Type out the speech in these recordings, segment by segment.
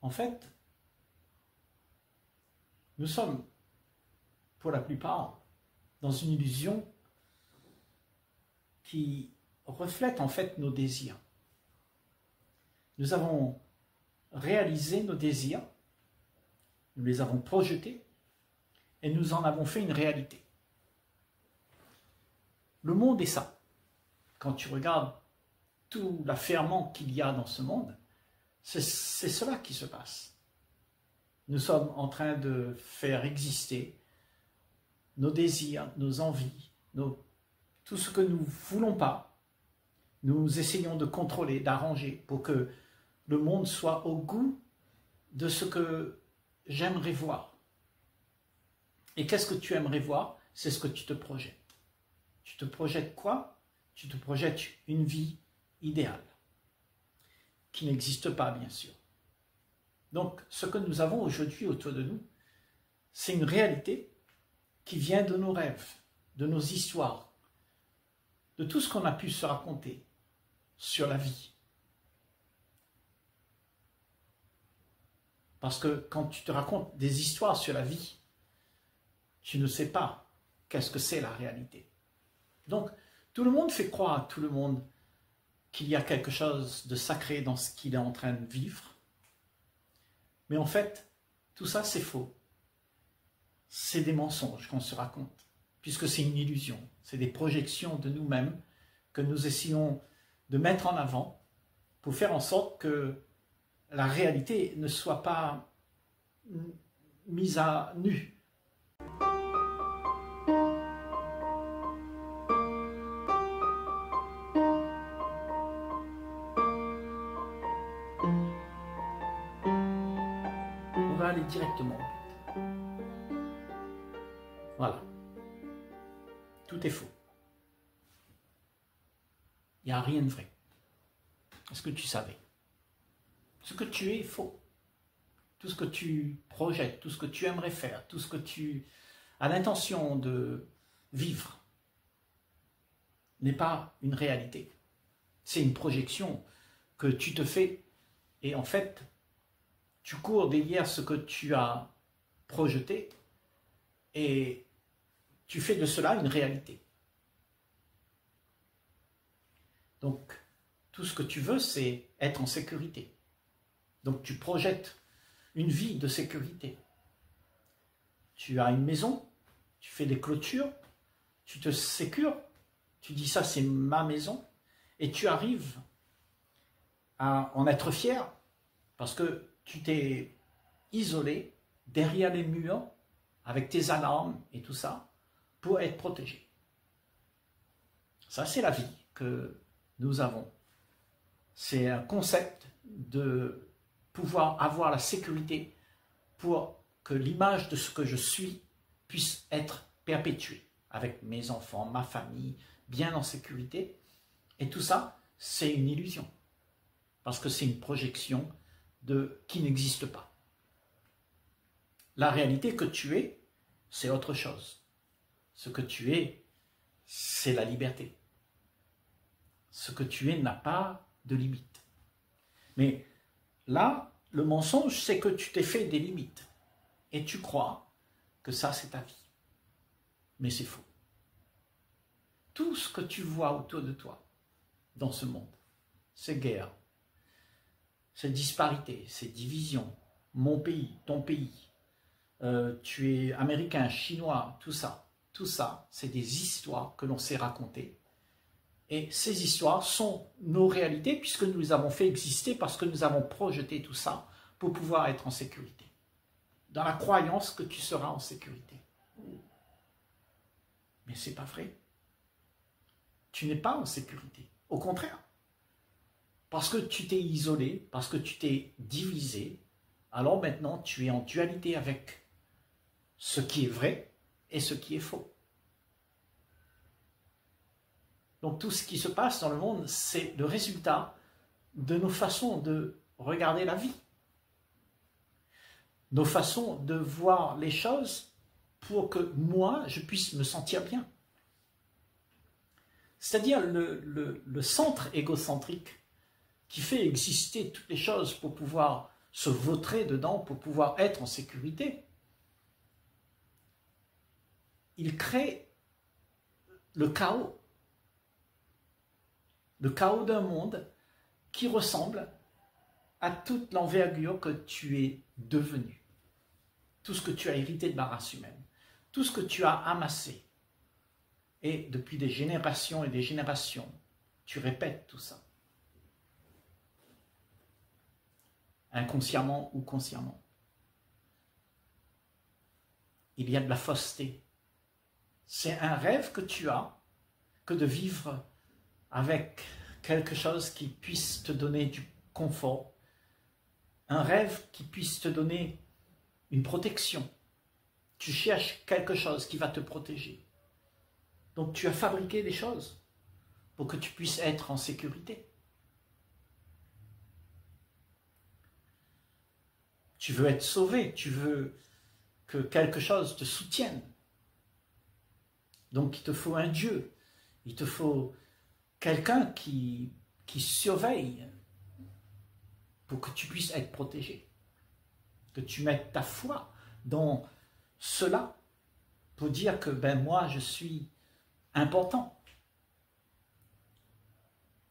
en fait, nous sommes, pour la plupart, dans une illusion qui reflète en fait nos désirs. Nous avons réalisé nos désirs, nous les avons projetés et nous en avons fait une réalité. Le monde est ça. Quand tu regardes tout l'affairement qu'il y a dans ce monde, c'est cela qui se passe. Nous sommes en train de faire exister nos désirs, nos envies, tout ce que nous ne voulons pas. Nous essayons de contrôler, d'arranger pour que le monde soit au goût de ce que j'aimerais voir. Et qu'est-ce que tu aimerais voir? C'est ce que tu te projettes. Tu te projettes quoi? Tu te projettes une vie idéale, qui n'existe pas, bien sûr. Donc, ce que nous avons aujourd'hui autour de nous, c'est une réalité qui vient de nos rêves, de nos histoires, de tout ce qu'on a pu se raconter sur la vie. Parce que quand tu te racontes des histoires sur la vie, tu ne sais pas qu'est-ce que c'est la réalité. Donc, tout le monde fait croire à tout le monde qu'il y a quelque chose de sacré dans ce qu'il est en train de vivre. Mais en fait, tout ça, c'est faux. C'est des mensonges qu'on se raconte, puisque c'est une illusion. C'est des projections de nous-mêmes que nous essayons de mettre en avant pour faire en sorte que la réalité ne soit pas mise à nu. On va aller directement. Voilà. Tout est faux. Il n'y a rien de vrai. Est-ce que tu savais? Ce que tu es est faux. Tout ce que tu projettes, tout ce que tu aimerais faire, tout ce que tu as l'intention de vivre n'est pas une réalité. C'est une projection que tu te fais et en fait, tu cours derrière ce que tu as projeté et tu fais de cela une réalité. Donc, tout ce que tu veux, c'est être en sécurité. Donc, tu projettes une vie de sécurité. Tu as une maison, tu fais des clôtures, tu te sécures, tu dis ça c'est ma maison, et tu arrives à en être fier parce que tu t'es isolé derrière les murs avec tes alarmes et tout ça pour être protégé. Ça, c'est la vie que nous avons. C'est un concept de pouvoir avoir la sécurité pour que l'image de ce que je suis puisse être perpétuée avec mes enfants, ma famille, bien en sécurité. Et tout ça, c'est une illusion parce que c'est une projection qui n'existe pas. La réalité que tu es, c'est autre chose. Ce que tu es, c'est la liberté. Ce que tu es n'a pas de limite. Mais là, le mensonge, c'est que tu t'es fait des limites. Et tu crois que ça, c'est ta vie. Mais c'est faux. Tout ce que tu vois autour de toi, dans ce monde, c'est guerre, c'est disparité, c'est division. Mon pays, ton pays, tu es américain, chinois, tout ça, c'est des histoires que l'on s'est racontées. Et ces histoires sont nos réalités puisque nous les avons fait exister parce que nous avons projeté tout ça pour pouvoir être en sécurité. Dans la croyance que tu seras en sécurité. Mais ce n'est pas vrai. Tu n'es pas en sécurité. Au contraire. Parce que tu t'es isolé, parce que tu t'es divisé, alors maintenant tu es en dualité avec ce qui est vrai et ce qui est faux. Donc tout ce qui se passe dans le monde, c'est le résultat de nos façons de regarder la vie. Nos façons de voir les choses pour que moi, je puisse me sentir bien. C'est-à-dire le centre égocentrique qui fait exister toutes les choses pour pouvoir se vautrer dedans pour pouvoir être en sécurité. Il crée le chaos d'un monde qui ressemble à toute l'envergure que tu es devenu, tout ce que tu as hérité de la race humaine, tout ce que tu as amassé. Et depuis des générations et des générations, tu répètes tout ça. Inconsciemment ou consciemment. Il y a de la fausseté. C'est un rêve que tu as, que de vivre avec quelque chose qui puisse te donner du confort, un rêve qui puisse te donner une protection. Tu cherches quelque chose qui va te protéger. Donc tu as fabriqué des choses pour que tu puisses être en sécurité. Tu veux être sauvé, tu veux que quelque chose te soutienne. Donc il te faut un Dieu, il te faut quelqu'un qui surveille pour que tu puisses être protégé. Que tu mettes ta foi dans cela pour dire que moi je suis important.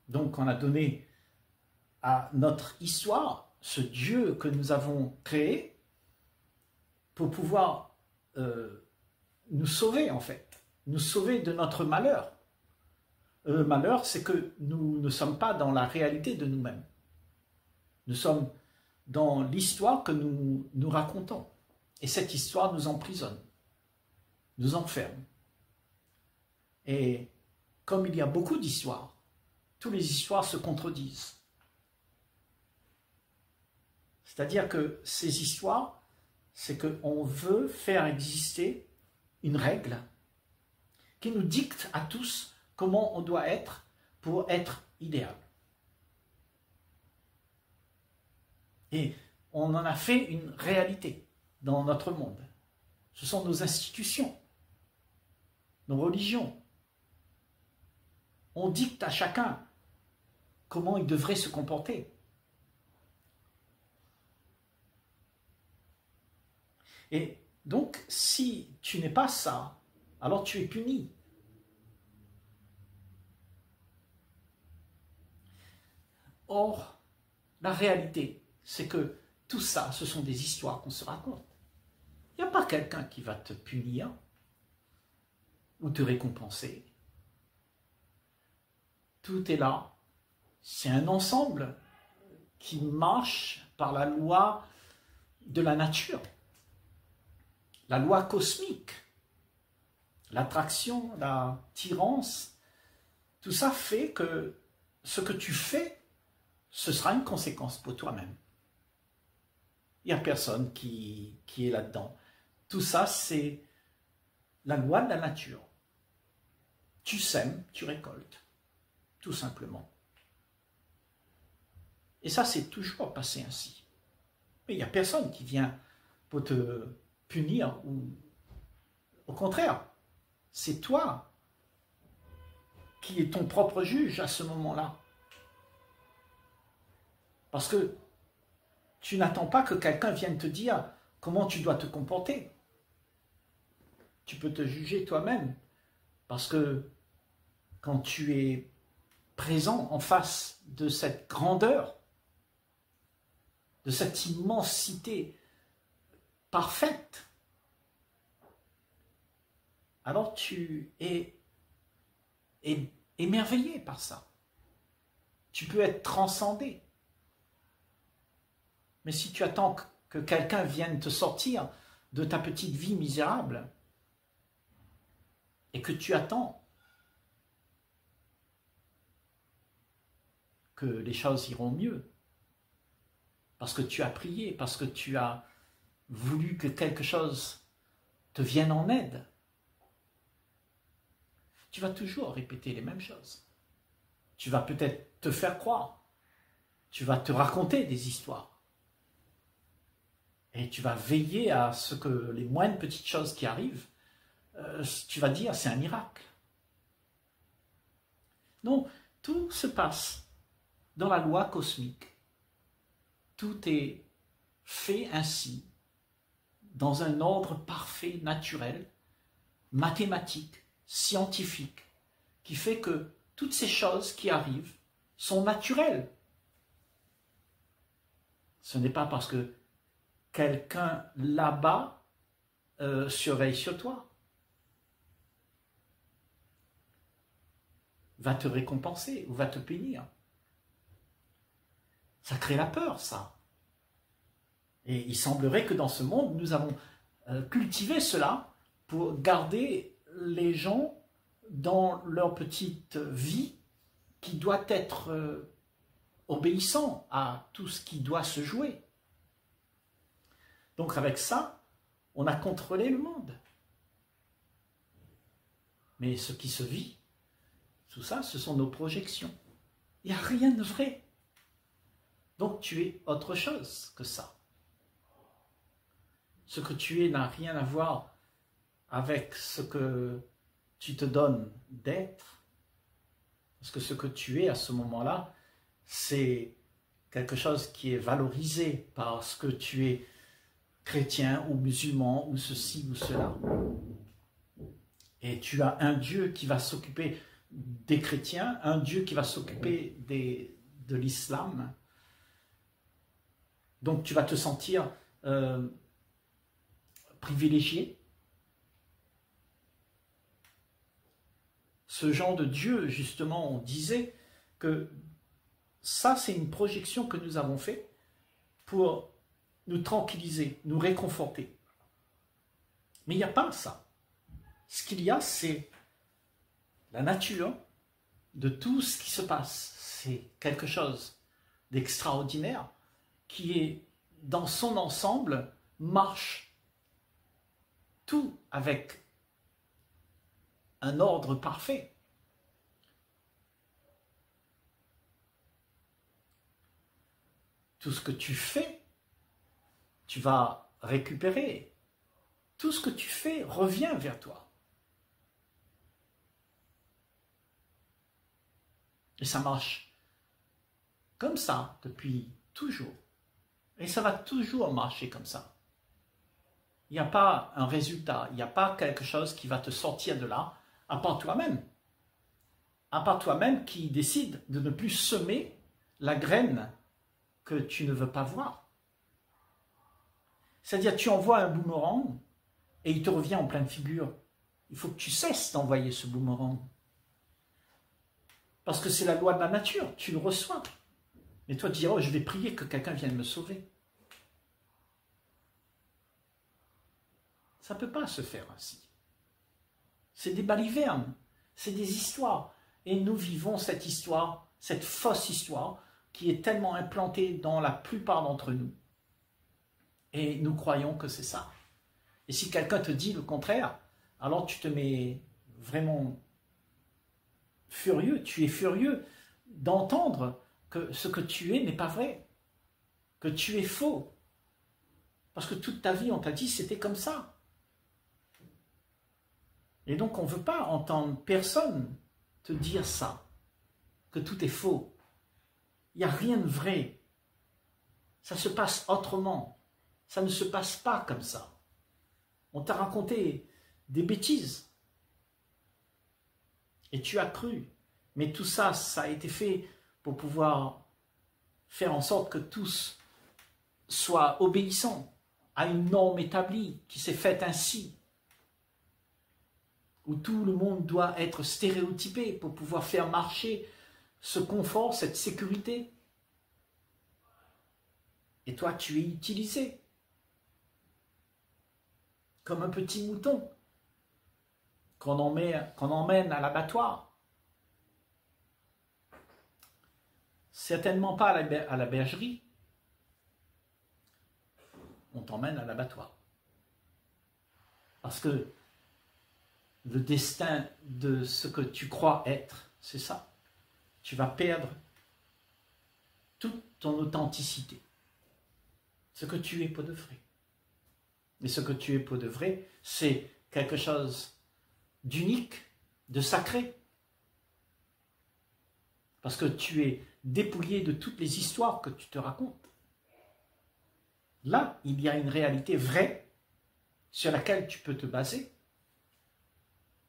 Donc on a donné à notre histoire ce Dieu que nous avons créé pour pouvoir nous sauver en fait, nous sauver de notre malheur. Le malheur, c'est que nous ne sommes pas dans la réalité de nous-mêmes. Nous sommes dans l'histoire que nous racontons. Et cette histoire nous emprisonne, nous enferme. Et comme il y a beaucoup d'histoires, toutes les histoires se contredisent. C'est-à-dire que ces histoires, c'est qu'on veut faire exister une règle qui nous dicte à tous comment on doit être pour être idéal. Et on en a fait une réalité dans notre monde. Ce sont nos institutions, nos religions. On dicte à chacun comment il devrait se comporter. Et donc, si tu n'es pas ça, alors tu es puni. Or, la réalité, c'est que tout ça, ce sont des histoires qu'on se raconte. Il n'y a pas quelqu'un qui va te punir ou te récompenser. Tout est là. C'est un ensemble qui marche par la loi de la nature, la loi cosmique, l'attraction, l'attirance. Tout ça fait que ce que tu fais, ce sera une conséquence pour toi-même. Il n'y a personne qui est là-dedans. Tout ça, c'est la loi de la nature. Tu sèmes, tu récoltes, tout simplement. Et ça, c'est toujours passé ainsi. Mais il n'y a personne qui vient pour te punir, ou au contraire, c'est toi qui es ton propre juge à ce moment-là. Parce que tu n'attends pas que quelqu'un vienne te dire comment tu dois te comporter. Tu peux te juger toi-même. Parce que quand tu es présent en face de cette grandeur, de cette immensité parfaite, alors tu es émerveillé par ça. Tu peux être transcendé. Mais si tu attends que quelqu'un vienne te sortir de ta petite vie misérable, et que tu attends que les choses iront mieux, parce que tu as prié, parce que tu as voulu que quelque chose te vienne en aide, tu vas toujours répéter les mêmes choses. Tu vas peut-être te faire croire, tu vas te raconter des histoires. Et tu vas veiller à ce que les moindres petites choses qui arrivent, tu vas dire c'est un miracle. Non, tout se passe dans la loi cosmique. Tout est fait ainsi, dans un ordre parfait, naturel, mathématique, scientifique, qui fait que toutes ces choses qui arrivent sont naturelles. Ce n'est pas parce que quelqu'un là-bas surveille sur toi, va te récompenser ou va te punir. Ça crée la peur, ça. Et il semblerait que dans ce monde, nous avons cultivé cela pour garder les gens dans leur petite vie qui doit être obéissant à tout ce qui doit se jouer. Donc avec ça, on a contrôlé le monde. Mais ce qui se vit, tout ça, ce sont nos projections. Il n'y a rien de vrai. Donc tu es autre chose que ça. Ce que tu es n'a rien à voir avec ce que tu te donnes d'être. Parce que ce que tu es à ce moment-là, c'est quelque chose qui est valorisé parce que tu es chrétien ou musulman ou ceci ou cela. Et tu as un Dieu qui va s'occuper des chrétiens, un Dieu qui va s'occuper de l'islam. Donc tu vas te sentir privilégié. Ce genre de Dieu, justement, on disait que ça, c'est une projection que nous avons faite pour nous tranquilliser, nous réconforter. Mais il n'y a pas ça. Ce qu'il y a, c'est la nature de tout ce qui se passe. C'est quelque chose d'extraordinaire qui est, dans son ensemble, marche tout avec un ordre parfait. Tout ce que tu fais, tu vas récupérer. Tout ce que tu fais revient vers toi. Et ça marche comme ça depuis toujours. Et ça va toujours marcher comme ça. Il n'y a pas un résultat, il n'y a pas quelque chose qui va te sortir de là, à part toi-même. À part toi-même qui décide de ne plus semer la graine que tu ne veux pas voir. C'est-à-dire, tu envoies un boomerang et il te revient en pleine figure. Il faut que tu cesses d'envoyer ce boomerang. Parce que c'est la loi de la nature, tu le reçois. Mais toi, tu dis, oh, je vais prier que quelqu'un vienne me sauver. Ça ne peut pas se faire ainsi. C'est des balivernes, c'est des histoires. Et nous vivons cette histoire, cette fausse histoire, qui est tellement implantée dans la plupart d'entre nous. Et nous croyons que c'est ça. Et si quelqu'un te dit le contraire, alors tu te mets vraiment furieux. Tu es furieux d'entendre que ce que tu es n'est pas vrai, que tu es faux. Parce que toute ta vie, on t'a dit c'était comme ça. Et donc, on ne veut pas entendre personne te dire ça, que tout est faux. Il n'y a rien de vrai. Ça se passe autrement. Ça ne se passe pas comme ça. On t'a raconté des bêtises. Et tu as cru. Mais tout ça, ça a été fait pour pouvoir faire en sorte que tous soient obéissants à une norme établie qui s'est faite ainsi, où tout le monde doit être stéréotypé pour pouvoir faire marcher ce confort, cette sécurité. Et toi, tu es utilisé comme un petit mouton qu'on emmène à l'abattoir. Certainement pas à la bergerie. On t'emmène à l'abattoir. Parce que le destin de ce que tu crois être, c'est ça. Tu vas perdre toute ton authenticité. Ce que tu es pour de vrai. Et ce que tu es pour de vrai, c'est quelque chose d'unique, de sacré. Parce que tu es dépouillé de toutes les histoires que tu te racontes. Là, il y a une réalité vraie sur laquelle tu peux te baser,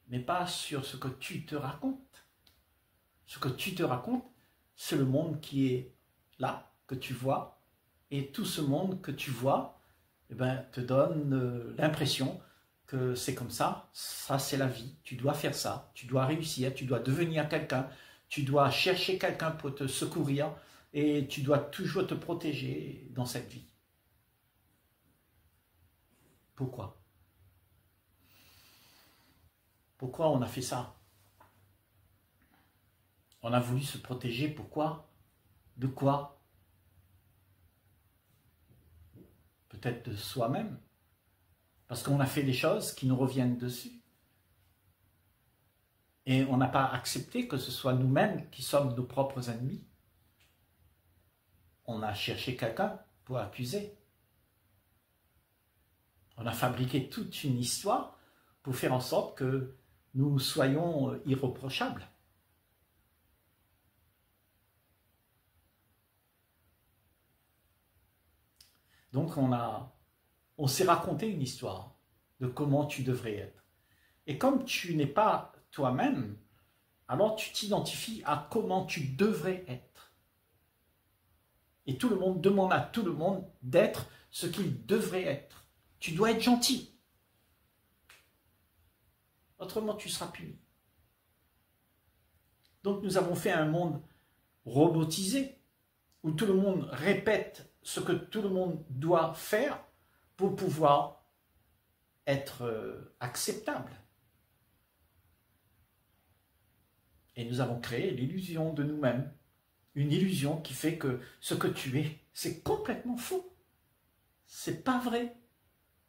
mais pas sur ce que tu te racontes. Ce que tu te racontes, c'est le monde qui est là, que tu vois, et tout ce monde que tu vois, eh ben, te donne l'impression que c'est comme ça c'est la vie, tu dois faire ça, tu dois réussir, tu dois devenir quelqu'un, tu dois chercher quelqu'un pour te secourir, et tu dois toujours te protéger dans cette vie. Pourquoi? Pourquoi on a fait ça? On a voulu se protéger, pourquoi? De quoi? Peut-être de soi-même. Parce qu'on a fait des choses qui nous reviennent dessus. Et on n'a pas accepté que ce soit nous-mêmes qui sommes nos propres ennemis. On a cherché quelqu'un pour accuser. On a fabriqué toute une histoire pour faire en sorte que nous soyons irréprochables. Donc on s'est raconté une histoire de comment tu devrais être. Et comme tu n'es pas toi-même, alors tu t'identifies à comment tu devrais être. Et tout le monde demande à tout le monde d'être ce qu'il devrait être. Tu dois être gentil. Autrement, tu seras puni. Donc nous avons fait un monde robotisé, où tout le monde répète ce que tout le monde doit faire pour pouvoir être acceptable. Et nous avons créé l'illusion de nous-mêmes, une illusion qui fait que ce que tu es, c'est complètement faux. C'est pas vrai.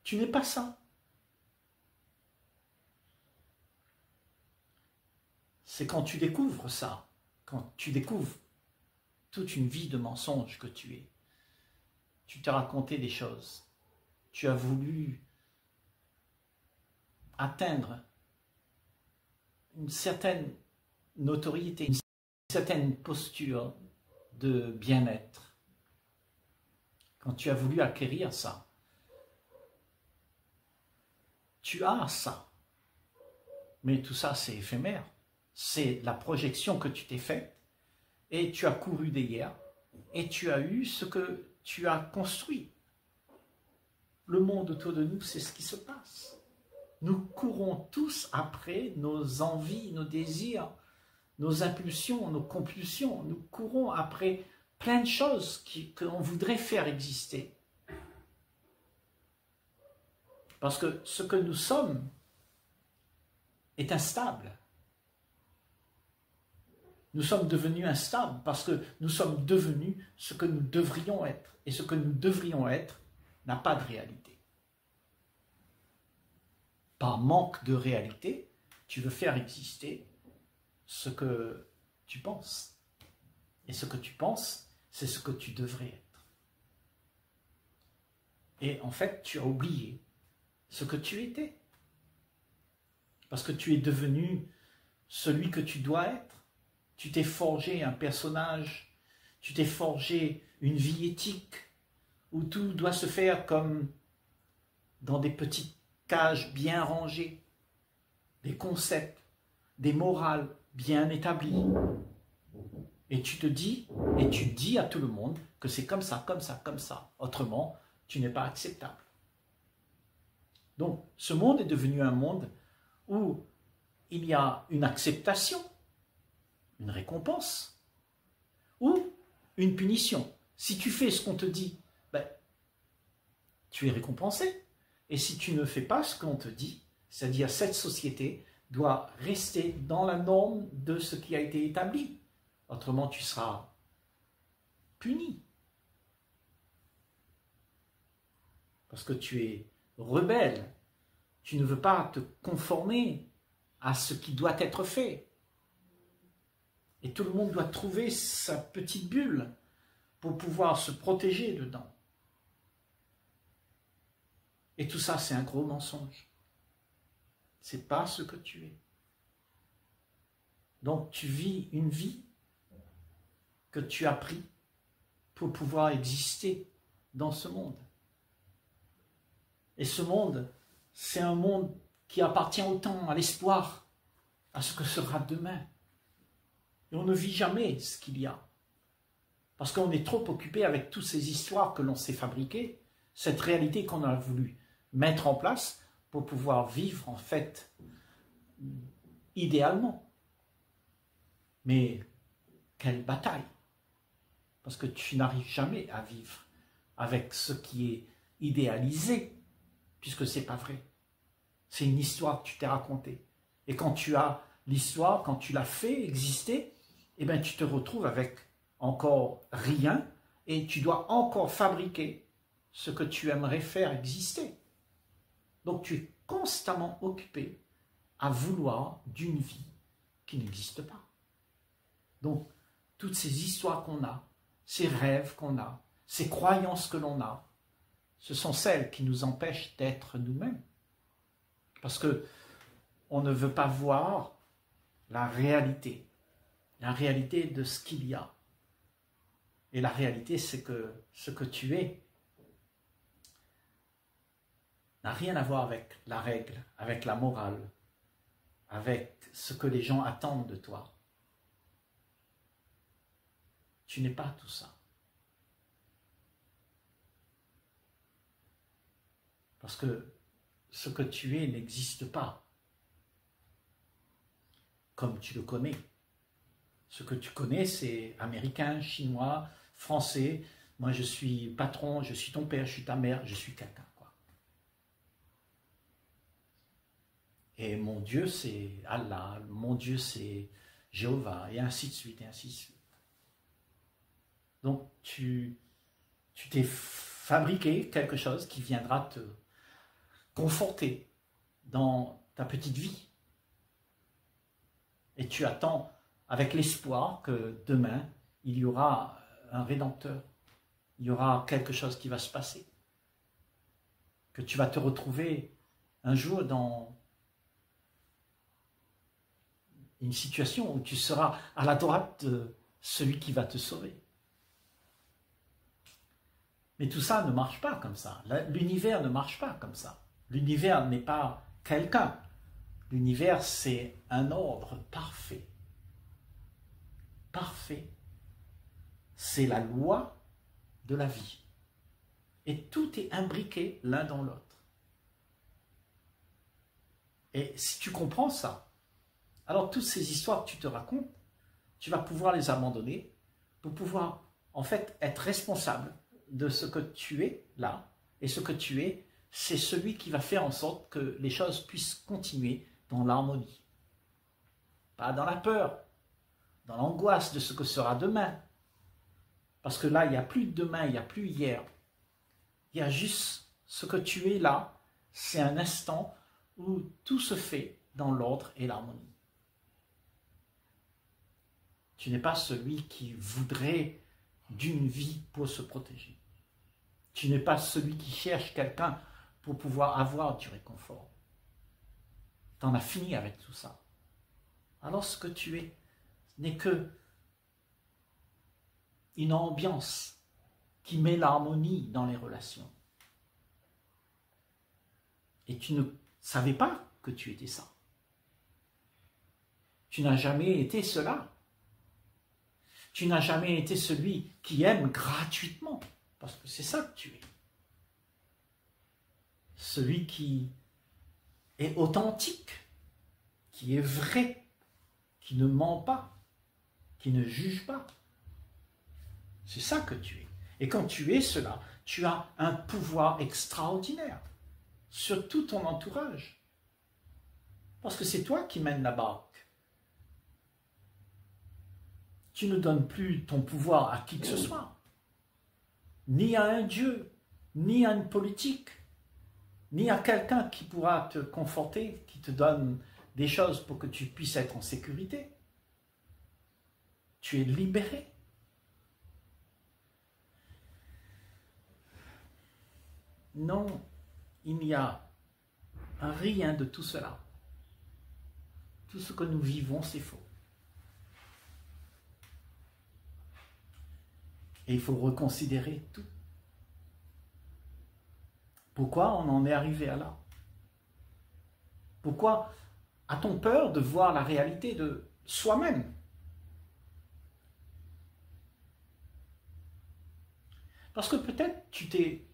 Tu n'es pas ça. C'est quand tu découvres ça, quand tu découvres toute une vie de mensonges que tu es. Tu t'es raconté des choses. Tu as voulu atteindre une certaine notoriété, une certaine posture de bien-être. Quand tu as voulu acquérir ça, tu as ça. Mais tout ça, c'est éphémère. C'est la projection que tu t'es faite et tu as couru derrière et tu as eu ce que tu as construit. Le monde autour de nous, c'est ce qui se passe. Nous courons tous après nos envies, nos désirs, nos impulsions, nos compulsions. Nous courons après plein de choses qu'on voudrait faire exister. Parce que ce que nous sommes est instable. Nous sommes devenus instables parce que nous sommes devenus ce que nous devrions être. Et ce que nous devrions être n'a pas de réalité. Par manque de réalité, tu veux faire exister ce que tu penses. Et ce que tu penses, c'est ce que tu devrais être. Et en fait, tu as oublié ce que tu étais. Parce que tu es devenu celui que tu dois être. Tu t'es forgé un personnage, tu t'es forgé une vie éthique, où tout doit se faire comme dans des petites cages bien rangées, des concepts, des morales bien établies. Et tu te dis, et tu dis à tout le monde que c'est comme ça, comme ça, comme ça. Autrement, tu n'es pas acceptable. Donc, ce monde est devenu un monde où il y a une acceptation, une récompense, ou une punition. Si tu fais ce qu'on te dit, ben, tu es récompensé. Et si tu ne fais pas ce qu'on te dit, c'est-à-dire cette société doit rester dans la norme de ce qui a été établi. Autrement, tu seras puni. Parce que tu es rebelle. Tu ne veux pas te conformer à ce qui doit être fait. Et tout le monde doit trouver sa petite bulle pour pouvoir se protéger dedans. Et tout ça, c'est un gros mensonge. C'est pas ce que tu es. Donc tu vis une vie que tu as pris pour pouvoir exister dans ce monde. Et ce monde, c'est un monde qui appartient au temps, à l'espoir, à ce que sera demain. Et on ne vit jamais ce qu'il y a. Parce qu'on est trop occupé avec toutes ces histoires que l'on s'est fabriquées, cette réalité qu'on a voulu mettre en place pour pouvoir vivre en fait idéalement. Mais quelle bataille! Parce que tu n'arrives jamais à vivre avec ce qui est idéalisé, puisque ce n'est pas vrai. C'est une histoire que tu t'es racontée. Et quand tu as l'histoire, quand tu l'as fait exister, eh bien tu te retrouves avec encore rien et tu dois encore fabriquer ce que tu aimerais faire exister. Donc tu es constamment occupé à vouloir d'une vie qui n'existe pas. Donc toutes ces histoires qu'on a, ces rêves qu'on a, ces croyances que l'on a, ce sont celles qui nous empêchent d'être nous-mêmes. Parce que on ne veut pas voir la réalité de ce qu'il y a. Et la réalité, c'est que ce que tu es n'a rien à voir avec la règle, avec la morale, avec ce que les gens attendent de toi. Tu n'es pas tout ça. Parce que ce que tu es n'existe pas comme tu le connais. Ce que tu connais, c'est américain, chinois, français. Moi, je suis patron, je suis ton père, je suis ta mère, je suis quelqu'un, quoi. Et mon Dieu, c'est Allah, mon Dieu, c'est Jéhovah, et ainsi de suite, et ainsi de suite. Donc, tu t'es fabriqué quelque chose qui viendra te conforter dans ta petite vie. Et tu attends avec l'espoir que demain, il y aura un rédempteur. Il y aura quelque chose qui va se passer. Que tu vas te retrouver un jour dans une situation où tu seras à la droite de celui qui va te sauver. Mais tout ça ne marche pas comme ça. L'univers ne marche pas comme ça. L'univers n'est pas quelqu'un. L'univers, c'est un ordre parfait. Parfait. C'est la loi de la vie. Et tout est imbriqué l'un dans l'autre. Et si tu comprends ça, alors toutes ces histoires que tu te racontes, tu vas pouvoir les abandonner pour pouvoir en fait être responsable de ce que tu es là. Et ce que tu es, c'est celui qui va faire en sorte que les choses puissent continuer dans l'harmonie. Pas dans la peur, dans l'angoisse de ce que sera demain. Parce que là, il n'y a plus de demain, il n'y a plus hier. Il y a juste ce que tu es là, c'est un instant où tout se fait dans l'ordre et l'harmonie. Tu n'es pas celui qui voudrait d'une vie pour se protéger. Tu n'es pas celui qui cherche quelqu'un pour pouvoir avoir du réconfort. Tu en as fini avec tout ça. Alors ce que tu es n'est que une ambiance qui met l'harmonie dans les relations. Et tu ne savais pas que tu étais ça. Tu n'as jamais été cela. Tu n'as jamais été celui qui aime gratuitement, parce que c'est ça que tu es. Celui qui est authentique, qui est vrai, qui ne ment pas, qui ne juge pas. C'est ça que tu es. Et quand tu es cela, tu as un pouvoir extraordinaire sur tout ton entourage. Parce que c'est toi qui mènes la barque. Tu ne donnes plus ton pouvoir à qui que ce soit, ni à un Dieu, ni à une politique, ni à quelqu'un qui pourra te conforter, qui te donne des choses pour que tu puisses être en sécurité. Tu es libéré. Non, il n'y a rien de tout cela. Tout ce que nous vivons, c'est faux. Et il faut reconsidérer tout. Pourquoi on en est arrivé à là? Pourquoi a-t-on peur de voir la réalité de soi-même? Parce que peut-être tu t'es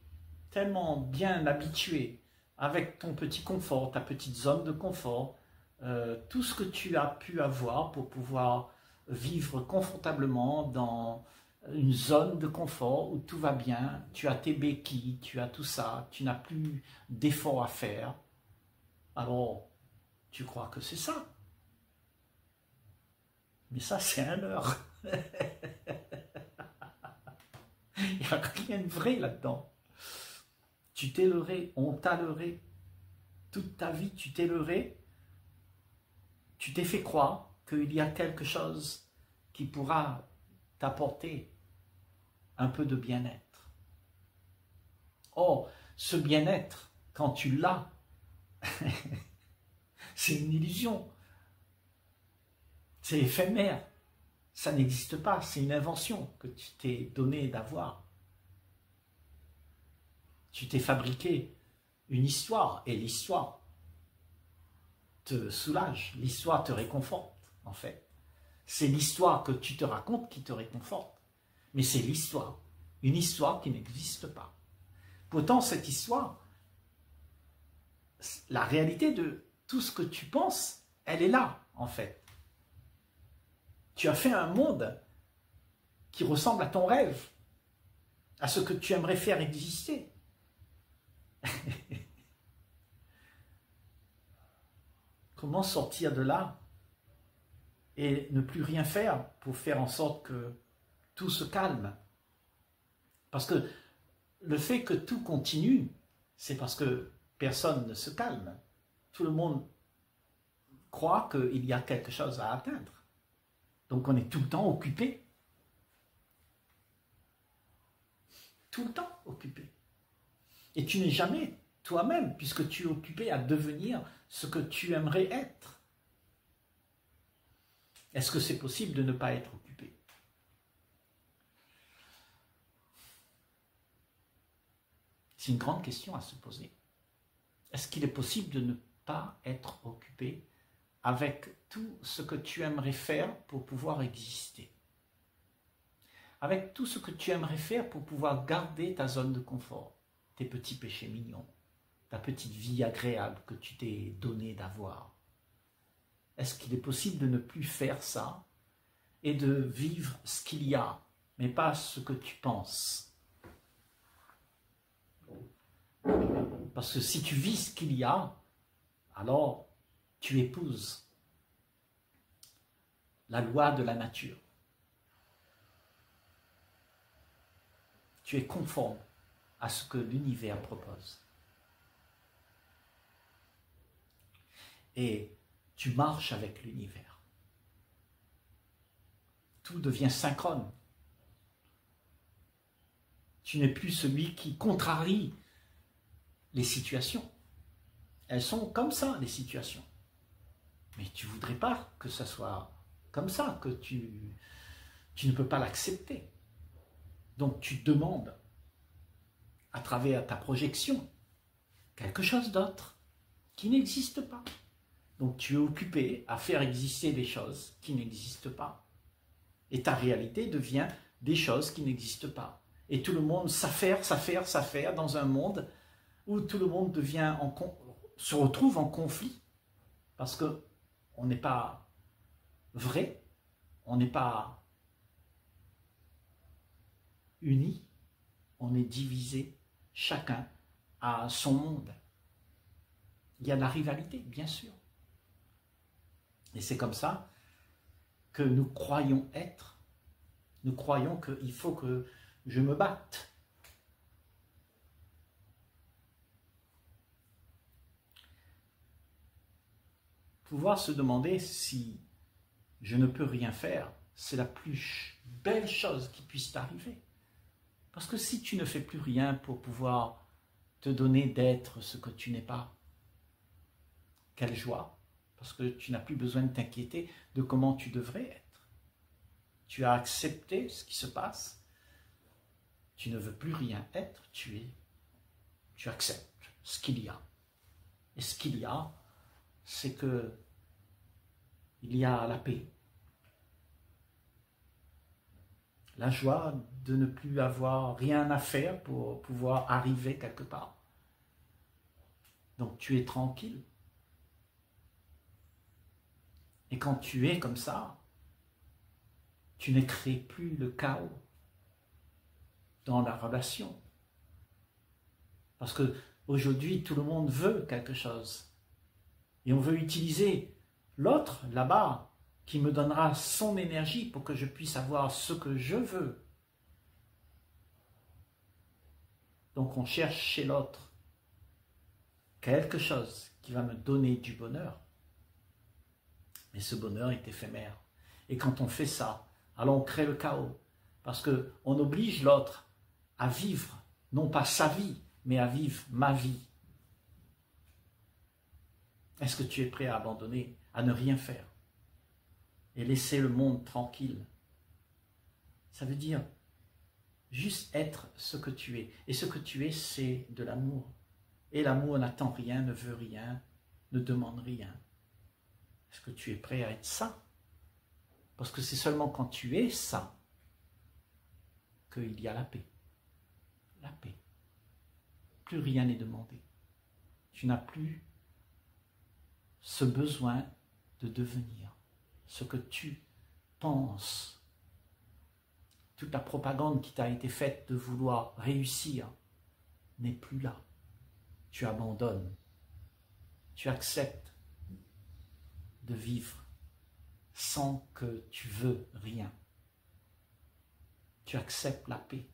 tellement bien habitué avec ton petit confort, ta petite zone de confort, tout ce que tu as pu avoir pour pouvoir vivre confortablement dans une zone de confort où tout va bien, tu as tes béquilles, tu as tout ça, tu n'as plus d'efforts à faire. Alors, tu crois que c'est ça. Mais ça, c'est un leurre. Il n'y a rien de vrai là-dedans. Tu t'es leurré, on t'a leurré. Toute ta vie, tu t'es leurré. Tu t'es fait croire qu'il y a quelque chose qui pourra t'apporter un peu de bien-être. Or, ce bien-être, quand tu l'as, c'est une illusion. C'est éphémère. Ça n'existe pas. C'est une invention que tu t'es donné d'avoir. Tu t'es fabriqué une histoire et l'histoire te soulage. L'histoire te réconforte, en fait. C'est l'histoire que tu te racontes qui te réconforte. Mais c'est l'histoire. Une histoire qui n'existe pas. Pourtant, cette histoire, la réalité de tout ce que tu penses, elle est là, en fait. Tu as fait un monde qui ressemble à ton rêve, à ce que tu aimerais faire exister. Comment sortir de là et ne plus rien faire pour faire en sorte que tout se calme? Parce que le fait que tout continue, c'est parce que personne ne se calme. Tout le monde croit qu'il y a quelque chose à atteindre. Donc on est tout le temps occupé. Tout le temps occupé. Et tu n'es jamais toi-même, puisque tu es occupé à devenir ce que tu aimerais être. Est-ce que c'est possible de ne pas être occupé? C'est une grande question à se poser. Est-ce qu'il est possible de ne pas être occupé avec tout ce que tu aimerais faire pour pouvoir exister? Avec tout ce que tu aimerais faire pour pouvoir garder ta zone de confort, tes petits péchés mignons, ta petite vie agréable que tu t'es donné d'avoir. Est-ce qu'il est possible de ne plus faire ça et de vivre ce qu'il y a, mais pas ce que tu penses? Parce que si tu vis ce qu'il y a, alors tu épouses la loi de la nature. Tu es conforme à ce que l'univers propose. Et tu marches avec l'univers. Tout devient synchrone. Tu n'es plus celui qui contrarie les situations. Elles sont comme ça, les situations. Mais tu ne voudrais pas que ça soit comme ça, que tu ne peux pas l'accepter. Donc tu demandes, à travers ta projection, quelque chose d'autre qui n'existe pas. Donc tu es occupé à faire exister des choses qui n'existent pas. Et ta réalité devient des choses qui n'existent pas. Et tout le monde s'affaire dans un monde où tout le monde se retrouve en conflit. Parce qu'on n'est pas vrai, on n'est pas unis, on est divisé, chacun a son monde. Il y a de la rivalité, bien sûr. Et c'est comme ça que nous croyons être. Nous croyons qu'il faut que je me batte. Pouvoir se demander si je ne peux rien faire, c'est la plus belle chose qui puisse t'arriver. Parce que si tu ne fais plus rien pour pouvoir te donner d'être ce que tu n'es pas, quelle joie, parce que tu n'as plus besoin de t'inquiéter de comment tu devrais être. Tu as accepté ce qui se passe, tu ne veux plus rien être, tu acceptes. ce qu'il y a. Et ce qu'il y a, c'est que il y a la paix. La joie de ne plus avoir rien à faire pour pouvoir arriver quelque part. Donc tu es tranquille. Et quand tu es comme ça, tu ne crées plus le chaos dans la relation. Parce que aujourd'hui, tout le monde veut quelque chose. Et on veut utiliser l'autre là-bas qui me donnera son énergie pour que je puisse avoir ce que je veux. Donc on cherche chez l'autre quelque chose qui va me donner du bonheur. Mais ce bonheur est éphémère. Et quand on fait ça, alors on crée le chaos. Parce qu'on oblige l'autre à vivre, non pas sa vie, mais à vivre ma vie. Est-ce que tu es prêt à abandonner, à ne rien faire et laisser le monde tranquille? Ça veut dire juste être ce que tu es. Et ce que tu es, c'est de l'amour. Et l'amour n'attend rien, ne veut rien, ne demande rien. Est-ce que tu es prêt à être ça? Parce que c'est seulement quand tu es ça qu'il y a la paix. La paix. Plus rien n'est demandé. Tu n'as plus ce besoin de devenir ce que tu penses. Toute la propagande qui t'a été faite de vouloir réussir n'est plus là. Tu abandonnes. Tu acceptes de vivre sans que tu veux rien. Tu acceptes la paix.